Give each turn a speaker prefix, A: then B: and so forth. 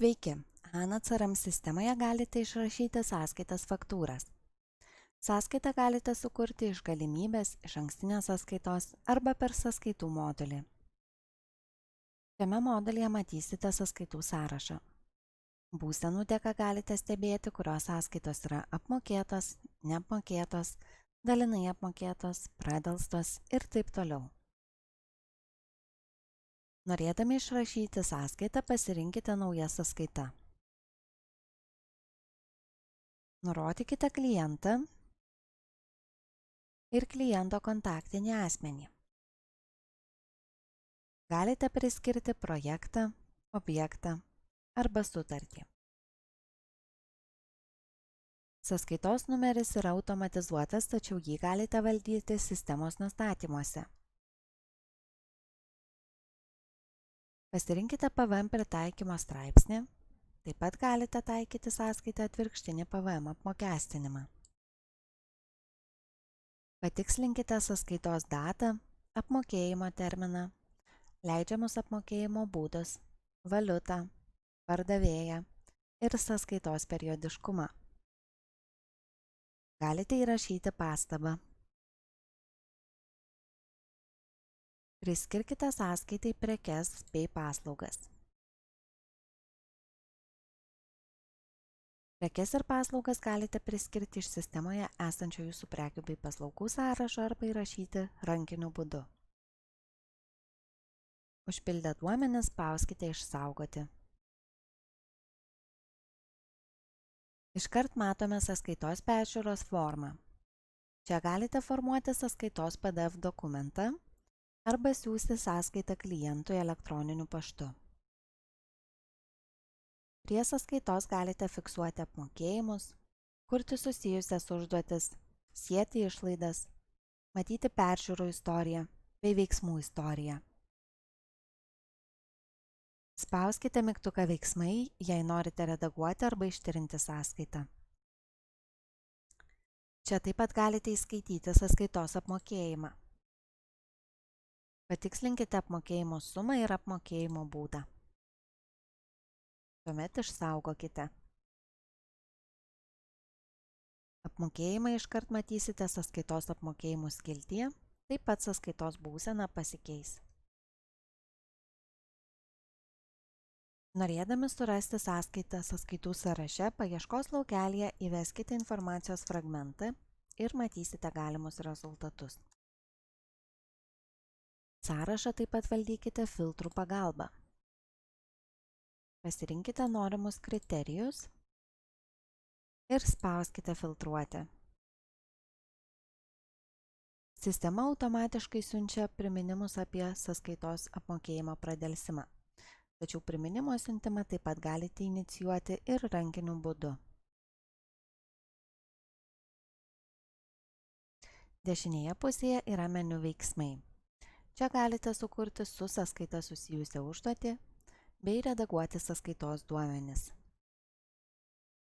A: Sveiki, HANA CRM sistemoje galite išrašyti sąskaitas faktūras. Sąskaitą galite sukurti iš galimybės, išankstinės sąskaitos arba per sąskaitų modulį. Šiame modulyje matysite sąskaitų sąrašą. Būsenų dėka galite stebėti, kurios sąskaitos yra apmokėtos, neapmokėtos, dalinai apmokėtos, pradelstos ir taip toliau. Norėdami išrašyti sąskaitą, pasirinkite naują sąskaitą. Nurodykite klientą ir kliento kontaktinį asmenį. Galite priskirti projektą, objektą arba sutartį. Sąskaitos numeris yra automatizuotas, tačiau jį galite valdyti sistemos nustatymuose. Pasirinkite PVM pritaikymo straipsnį, taip pat galite taikyti sąskaitą atvirkštinį PVM apmokestinimą. Patikslinkite sąskaitos datą, apmokėjimo terminą, leidžiamus apmokėjimo būdus, valiutą, pardavėją ir sąskaitos periodiškumą. Galite įrašyti pastabą. Priskirkite sąskaitai prekes bei paslaugas. Prekes ir paslaugas galite priskirti iš sistemoje esančio jūsų prekių bei paslaugų sąrašo arba įrašyti rankiniu būdu. Užpildę duomenis spauskite išsaugoti. Iškart matome sąskaitos peržiūros formą. Čia galite formuoti sąskaitos PDF dokumentą arba siųsti sąskaitą klientui elektroniniu paštu. Prie sąskaitos galite fiksuoti apmokėjimus, kurti susijusias užduotis, sieti išlaidas, matyti peržiūrų istoriją bei veiksmų istoriją. Spauskite mygtuką veiksmai, jei norite redaguoti arba ištrinti sąskaitą. Čia taip pat galite įskaityti sąskaitos apmokėjimą. Patikslinkite apmokėjimo sumą ir apmokėjimo būdą. Tuomet išsaugokite. Apmokėjimą iškart matysite sąskaitos apmokėjimų skiltyje, taip pat sąskaitos būsena pasikeis. Norėdami surasti sąskaitą sąskaitų sąraše, paieškos laukelyje įveskite informacijos fragmentą ir matysite galimus rezultatus. Sąrašą taip pat valdykite filtrų pagalba. Pasirinkite norimus kriterijus ir spauskite filtruoti. Sistema automatiškai siunčia priminimus apie sąskaitos apmokėjimo pradelsimą, tačiau priminimo siuntimą taip pat galite inicijuoti ir rankiniu būdu. Dešinėje pusėje yra meniu veiksmai. Čia galite sukurti su sąskaita susijusią užduotį bei redaguoti sąskaitos duomenis.